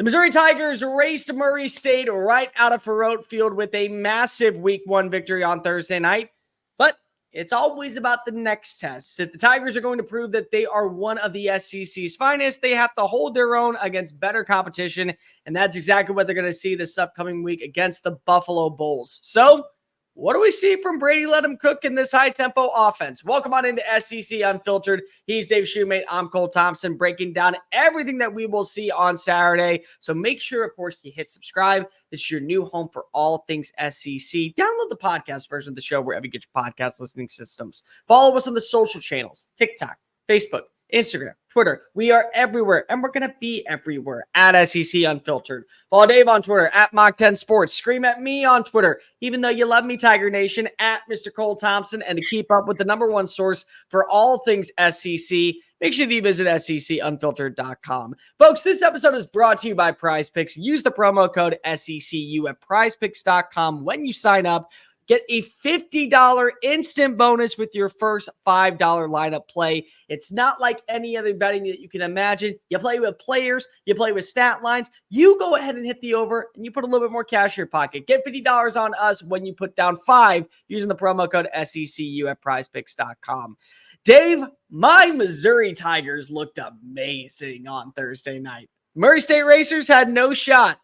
Missouri Tigers raced Murray State right out of Farote Field with a massive Week 1 victory on Thursday night. But it's always about the next test. If the Tigers are going to prove that they are one of the SEC's finest, they have to hold their own against better competition, and that's exactly what they're going to see this upcoming week against the Buffalo Bulls. So, what do we see from Brady Let Him Cook in this high-tempo offense? Welcome on into SEC Unfiltered. He's Dave Shumate. I'm Cole Thompson, breaking down everything that we will see on Saturday. So make sure, of course, you hit subscribe. This is your new home for all things SEC. Download the podcast version of the show wherever you get your podcast listening systems. Follow us on the social channels, TikTok, Facebook, Instagram, Twitter. We are everywhere, and we're going to be everywhere at SEC Unfiltered. Follow Dave on Twitter, at Mock10Sports. Scream at me on Twitter, even though you love me, Tiger Nation, at Mr. Cole Thompson. And to keep up with the number one source for all things SEC, make sure that you visit SECUnfiltered.com. Folks, this episode is brought to you by PrizePicks. Use the promo code SECU at PrizePicks.com when you sign up. Get a $50 instant bonus with your first $5 lineup play. It's not like any other betting that you can imagine. You play with players, you play with stat lines. You go ahead and hit the over, and you put a little bit more cash in your pocket. Get $50 on us when you put down $5 using the promo code SECU at PrizePicks.com. Dave, my Missouri Tigers looked amazing on Thursday night. Murray State Racers had no shot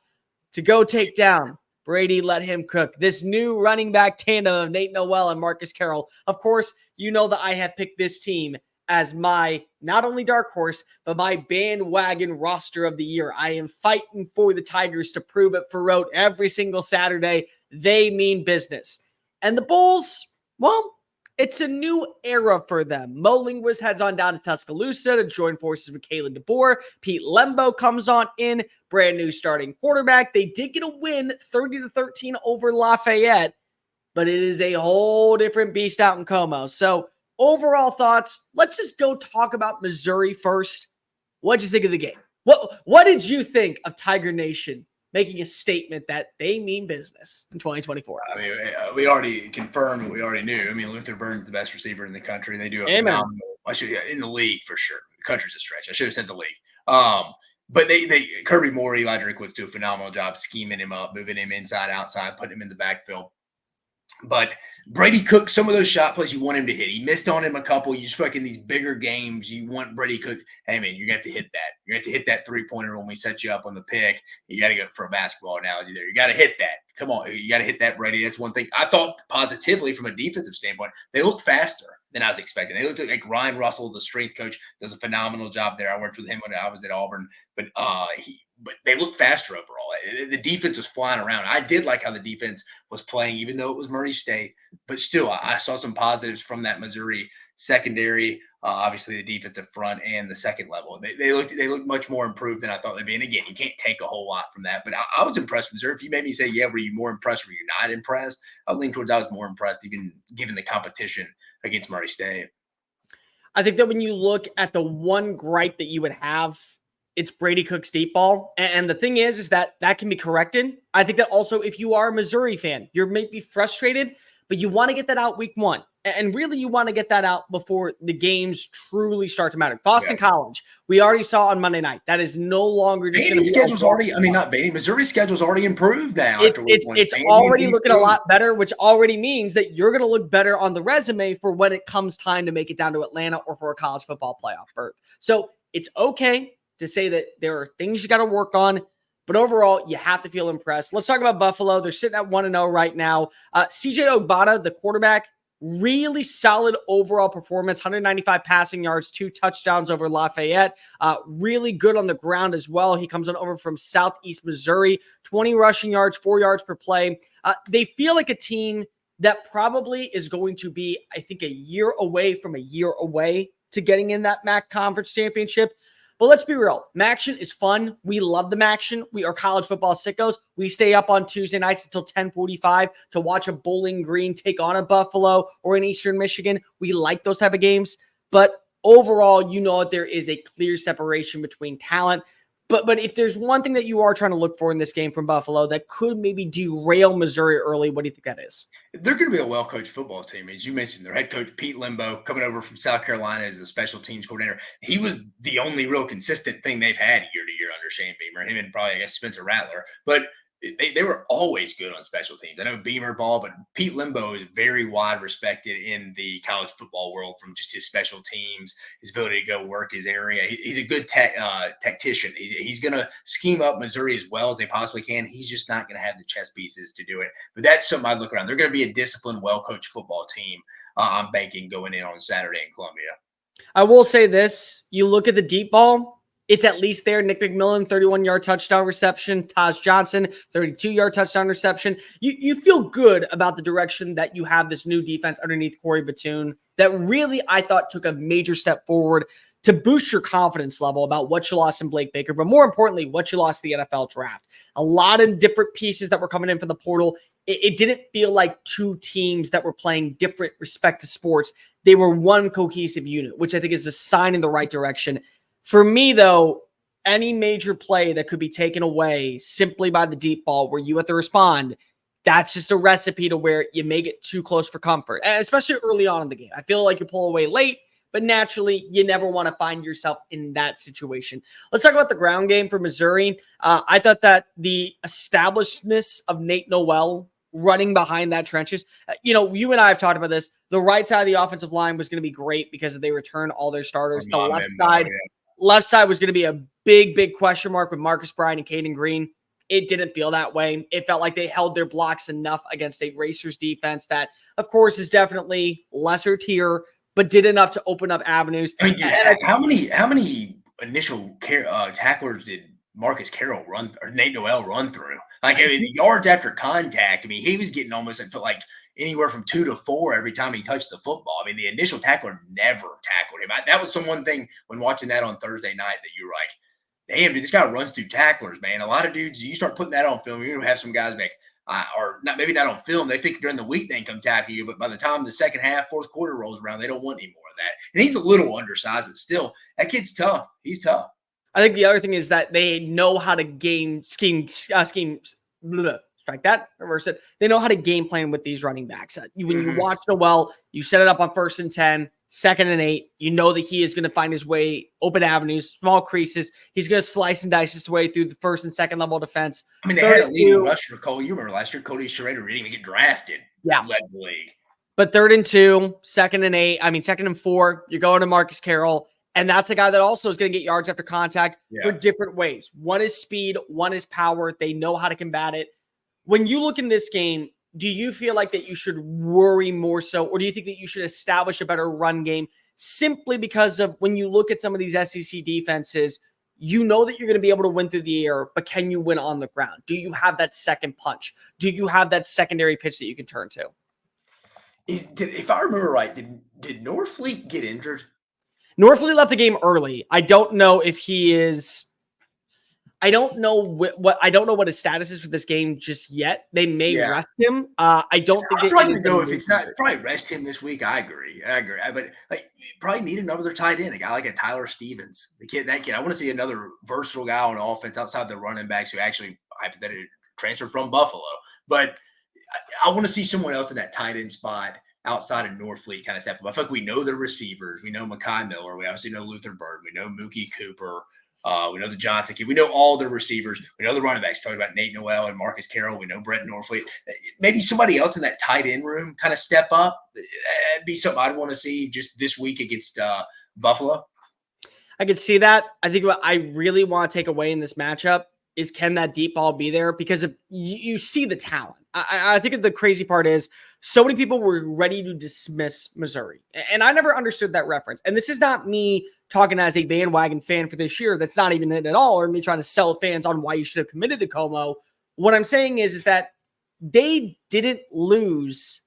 to go take down Brady Let Him Cook, this new running back tandem of Nate Noel and Marcus Carroll. Of course, you know that I have picked this team as my not only dark horse, but my bandwagon roster of the year. I am fighting for the Tigers to prove it for Rote every single Saturday. They mean business. And the Bulls, well, it's a new era for them. Mo Linguist heads on down to Tuscaloosa to join forces with Kalen DeBoer. Pete Lembo comes on in, brand new starting quarterback. They did get a win 30-13 over Lafayette, but it is a whole different beast out in Como. So overall thoughts, let's just go talk about Missouri first. What'd you think of the game? What did you think of Tiger Nation making a statement that they mean business in 2024? I mean, we already confirmed what we already knew. I mean, Luther Burns the best receiver in the country. They do a phenomenal. In the league for sure. The country's a stretch. I should have said the league. But they Kirby Moore, Eli Drickwick do a phenomenal job scheming him up, moving him inside, outside, putting him in the backfield. But Brady Cook, some of those shot plays you want him to hit. He missed on him a couple. You just feel like in these bigger games, you want Brady Cook. Hey, man, you're going to have to hit that. You're going to have to hit that three-pointer when we set you up on the pick. You got to go for a basketball analogy there. You got to hit that. Come on. You got to hit that, Brady. That's one thing. I thought positively from a defensive standpoint, they looked faster than I was expecting. They looked like Ryan Russell, the strength coach, does a phenomenal job there. I worked with him when I was at Auburn. But they looked faster overall. The defense was flying around. I did like how the defense was playing, even though it was Murray State. But still, I saw some positives from that Missouri secondary, obviously the defensive front and the second level. They looked much more improved than I thought they'd be. And again, you can't take a whole lot from that. But I was impressed with Missouri. If you made me say, yeah, were you more impressed? Were you not impressed? I lean towards I was more impressed, even given the competition against Murray State. I think that when you look at the one gripe that you would have, it's Brady Cook's deep ball. And the thing is that can be corrected. I think that also if you are a Missouri fan, you're maybe frustrated, but you want to get that out week 1. And really you want to get that out before the games truly start to matter. Boston College, we already saw on Monday night. That is no longer just going to be schedule's already, not Bainey. Missouri's schedule's already improved now. It's already looking a lot better, which already means that you're going to look better on the resume for when it comes time to make it down to Atlanta or for a college football playoff berth. So it's okay to say that there are things you got to work on, but overall, you have to feel impressed. Let's talk about Buffalo. They're sitting at 1-0 right now. CJ Ogbonna, the quarterback, really solid overall performance, 195 passing yards, 2 touchdowns over Lafayette. Really good on the ground as well. He comes on over from Southeast Missouri, 20 rushing yards, 4 yards per play. They feel like a team that probably is going to be, I think, a year away to getting in that MAC Conference Championship. But let's be real. Maction is fun. We love the Maction. We are college football sickos. We stay up on Tuesday nights until 10:45 to watch a Bowling Green take on a Buffalo or in Eastern Michigan. We like those type of games. But overall, you know that there is a clear separation between talent. But if there's one thing that you are trying to look for in this game from Buffalo that could maybe derail Missouri early, what do you think that is? They're going to be a well-coached football team. As you mentioned, their head coach, Pete Lembo, coming over from South Carolina as the special teams coordinator. He was the only real consistent thing they've had year to year under Shane Beamer, him and probably, I guess, Spencer Rattler. But they were always good on special teams. I know Beamer ball, but Pete Limbo is very wide respected in the college football world from just his special teams, his ability to go work his area. He's a good tactician. He's going to scheme up Missouri as well as they possibly can. He's just not going to have the chess pieces to do it. But that's something I'd look around. They're going to be a disciplined, well-coached football team. I'm banking going in on Saturday in Columbia. I will say this. You look at the deep ball, it's at least there. Nick McMillan, 31-yard touchdown reception. Taj Johnson, 32-yard touchdown reception. You feel good about the direction that you have this new defense underneath Corey Batoon that really, I thought, took a major step forward to boost your confidence level about what you lost in Blake Baker, but more importantly, what you lost in the NFL draft. A lot of different pieces that were coming in from the portal. It didn't feel like two teams that were playing different respective sports. They were one cohesive unit, which I think is a sign in the right direction. For me, though, any major play that could be taken away simply by the deep ball where you have to respond, that's just a recipe to where you may get too close for comfort, and especially early on in the game. I feel like you pull away late, but naturally, you never want to find yourself in that situation. Let's talk about the ground game for Missouri. I thought that the establishedness of Nate Noel running behind that trenches, you and I have talked about this. The right side of the offensive line was going to be great because they returned all their starters. The left side was going to be a big question mark with Marcus Bryant and Caden Green. It didn't feel that way. It felt like they held their blocks enough against a Racers defense that, of course, is definitely lesser tier, but did enough to open up avenues. I mean, how many initial tacklers did Marcus Carroll run or Nate Noel run through? Like, I mean, the yards after contact, I mean, he was getting almost, it felt like anywhere from 2 to 4 every time he touched the football. I mean, the initial tackler never tackled him. That was some one thing when watching that on Thursday night that you were like, damn, dude, this guy runs through tacklers, man. A lot of dudes, you start putting that on film, you're going to have some guys like, or not, maybe not on film. They think during the week they can come tackle you, but by the time the second half, fourth quarter rolls around, they don't want any more of that. And he's a little undersized, but still, that kid's tough. He's tough. I think the other thing is that they know how to strike that, reverse it. They know how to game plan with these running backs. When you watch Noel, you set it up on 1st and 10, 2nd and 8. You know that he is going to find his way, open avenues, small creases. He's going to slice and dice his way through the 1st and 2nd level defense. I mean, they had a leading rusher, Cole. You remember last year, Cody Schrader didn't even get drafted. Yeah, led the league. But 3rd and 2, 2nd and 8. 2nd and 4. You're going to Marcus Carroll. And that's a guy that also is going to get yards after contact for different ways. One is speed, one is power. They know how to combat it. When you look in this game, do you feel like that you should worry more so, or do you think that you should establish a better run game simply because of when you look at some of these SEC defenses, you know that you're going to be able to win through the air, but can you win on the ground? Do you have that second punch? Do you have that secondary pitch that you can turn to? If I remember right, did Norfleet get injured? Norfleet left the game early. I don't know if he is. I don't know what his status is for this game just yet. They may rest him. I don't think. I'm probably going to go if it's not. Probably rest him this week. I agree. But probably need another tight end, a guy like a Tyler Stevens. That kid. I want to see another versatile guy on offense outside the running backs who actually hypothetically transferred from Buffalo. But I want to see someone else in that tight end spot outside of Norfleet kind of step up. I feel like we know the receivers. We know Mekhi Miller. We obviously know Luther Bird. We know Mookie Cooper. We know the Johnson kid. We know all the receivers. We know the running backs. Talking about Nate Noel and Marcus Carroll. We know Brett Norfleet. Maybe somebody else in that tight end room kind of step up. It'd be something I'd want to see just this week against Buffalo. I could see that. I think what I really want to take away in this matchup is can that deep ball be there? Because if you see the talent. I think the crazy part is so many people were ready to dismiss Missouri. And I never understood that reference. And this is not me talking as a bandwagon fan for this year. That's not even it at all. Or me trying to sell fans on why you should have committed to Como. What I'm saying is that they didn't lose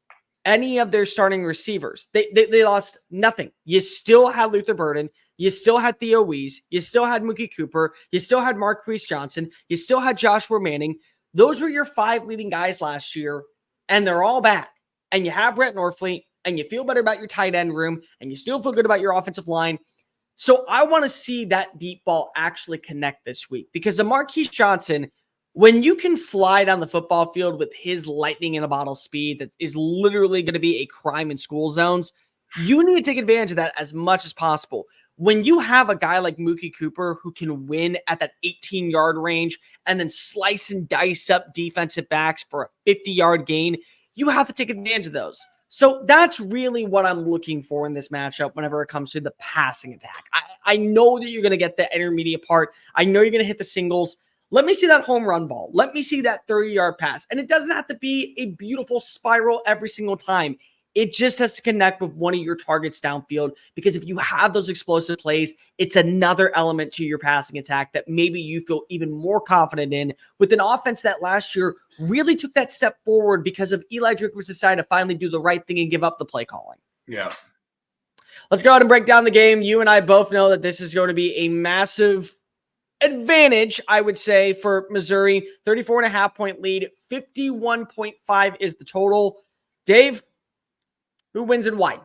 any of their starting receivers. They lost nothing. You still had Luther Burden. You still had Theo Wees. You still had Mookie Cooper. You still had Marquise Johnson. You still had Joshua Manning. Those were your 5 leading guys last year, and they're all back. And you have Brett Norfleet, and you feel better about your tight end room, and you still feel good about your offensive line. So I want to see that deep ball actually connect this week because the Marquise Johnson, when you can fly down the football field with his lightning in a bottle speed that is literally going to be a crime in school zones, you need to take advantage of that as much as possible. When you have a guy like Mookie Cooper who can win at that 18-yard range and then slice and dice up defensive backs for a 50-yard gain, you have to take advantage of those. So that's really what I'm looking for in this matchup whenever it comes to the passing attack. I know that you're going to get the intermediate part. I know you're going to hit the singles. Let me see that home run ball. Let me see that 30-yard pass. And it doesn't have to be a beautiful spiral every single time. It just has to connect with one of your targets downfield, because if you have those explosive plays, it's another element to your passing attack that maybe you feel even more confident in, with an offense that last year really took that step forward because of Eli Dricker's decided to finally do the right thing and give up the play calling. Yeah. Let's go ahead and break down the game. You and I both know that this is going to be a massive advantage, I would say, for Missouri. 34.5-point lead, 51.5 is the total. Dave, who wins and why?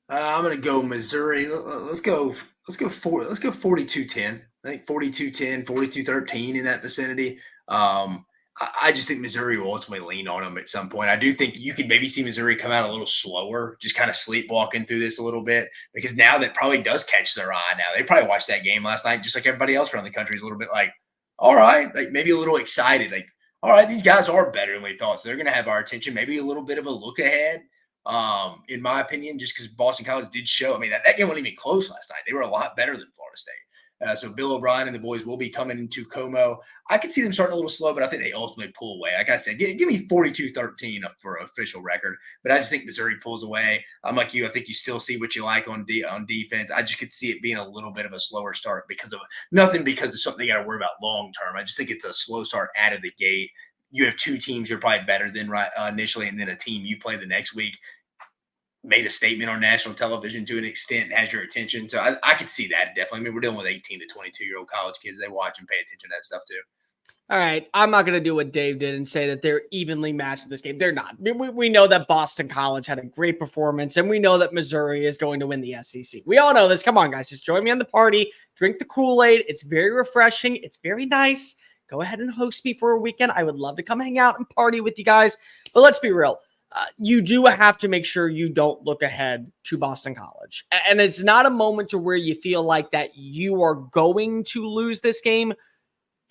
I'm going to go Missouri. Let's go 42-10. I think 42-10, 42-13 in that vicinity. I just think Missouri will ultimately lean on them at some point. I do think you could maybe see Missouri come out a little slower, just kind of sleepwalking through this a little bit, because now that probably does catch their eye. Now they probably watched that game last night, just like everybody else around the country is a little bit like, all right, like maybe a little excited, like, all right, these guys are better than we thought, so they're going to have our attention. Maybe a little bit of a look ahead. In my opinion, just because Boston College did show. I mean, that game wasn't even close last night. They were a lot better than Florida State. So Bill O'Brien and the boys will be coming into Como. I could see them starting a little slow, but I think they ultimately pull away. Like I said, give me 42-13 for official record. But I just think Missouri pulls away. I'm like you. I think you still see what you like on defense. I just could see it being a little bit of a slower start because of something they got to worry about long term. I just think it's a slow start out of the gate. You have two teams you're probably better than initially, and then a team you play the next week made a statement on national television to an extent and has your attention. So I could see that definitely. I mean, we're dealing with 18 to 22-year-old college kids. They watch and pay attention to that stuff too. All right, I'm not going to do what Dave did and say that they're evenly matched in this game. They're not. We know that Boston College had a great performance, and we know that Missouri is going to win the SEC. We all know this. Come on, guys. Just join me on the party. Drink the Kool-Aid. It's very refreshing. It's very nice. Go ahead and host me for a weekend. I would love to come hang out and party with you guys. But let's be real. You do have to make sure you don't look ahead to Boston College. And it's not a moment to where you feel like that you are going to lose this game.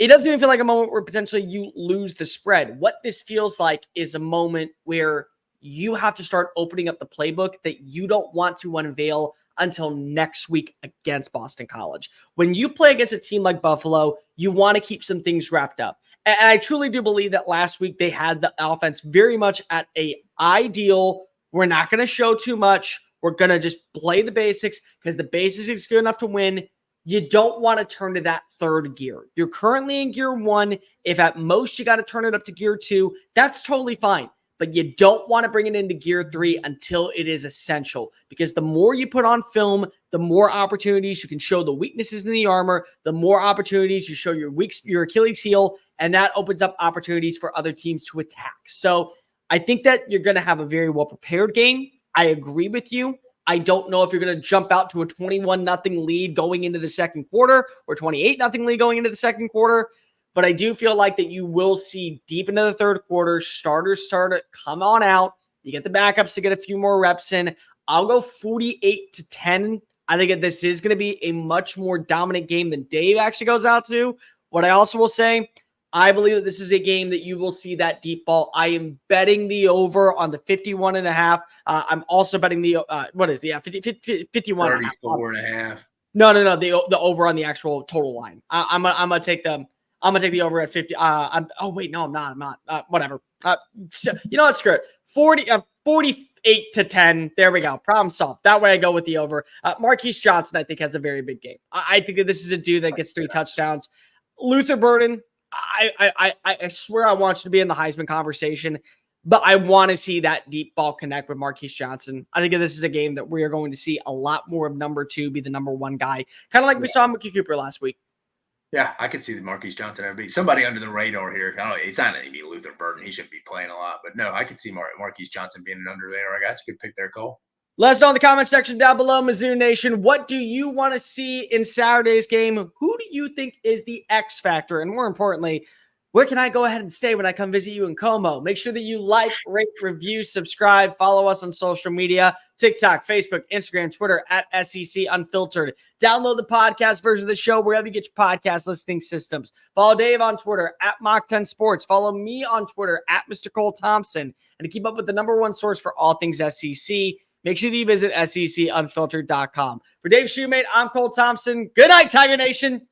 It doesn't even feel like a moment where potentially you lose the spread. What this feels like is a moment where you have to start opening up the playbook that you don't want to unveil until next week against Boston College. When you play against a team like Buffalo, you want to keep some things wrapped up. And I truly do believe that last week they had the offense very much at a ideal. We're not going to show too much. We're going to just play the basics because the basics is good enough to win. You don't want to turn to that third gear. You're currently in gear 1. If at most you got to turn it up to gear 2, that's totally fine. But you don't want to bring it into gear 3 until it is essential, because the more you put on film, the more opportunities you can show the weaknesses in the armor, the more opportunities you show your Achilles heel, and that opens up opportunities for other teams to attack. So I think that you're going to have a very well-prepared game. I agree with you. I don't know if you're going to jump out to a 21-0 lead going into the second quarter or 28-0 lead going into the second quarter. But I do feel like that you will see deep into the third quarter, starters start to come on out. You get the backups to get a few more reps in. I'll go 48-10. I think that this is going to be a much more dominant game than Dave actually goes out to. What I also will say, I believe that this is a game that you will see that deep ball. I am betting the over on the 51.5. I'm also betting the, 51. 34.5. No. The over on the actual total line. I'm going to take them. I'm gonna take the over at 50. I'm not. Whatever. So, you know what? Screw it. 48-10. There we go. Problem solved. That way I go with the over. Marquise Johnson, I think, has a very big game. I think that this is a dude that gets 3 touchdowns. Luther Burden, I swear I want you to be in the Heisman conversation, but I want to see that deep ball connect with Marquise Johnson. I think that this is a game that we are going to see a lot more of number 2 be the number 1 guy, kind of like we saw Mookie Cooper last week. Yeah, I could see the Marquise Johnson ever be somebody under the radar here. I don't know. It's not going to be Luther Burden. He shouldn't be playing a lot. But no, I could see Marquise Johnson being an under the radar guy. That's a good pick there, Cole. Let us know in the comment section down below, Mizzou Nation. What do you want to see in Saturday's game? Who do you think is the X factor? And more importantly, where can I go ahead and stay when I come visit you in Como? Make sure that you like, rate, review, subscribe, follow us on social media, TikTok, Facebook, Instagram, Twitter, at SEC Unfiltered. Download the podcast version of the show wherever you get your podcast listening systems. Follow Dave on Twitter, at Mock10 Sports. Follow me on Twitter, at Mr. Cole Thompson. And to keep up with the #1 source for all things SEC, make sure that you visit SECUnfiltered.com. For Dave Shumate, I'm Cole Thompson. Good night, Tiger Nation.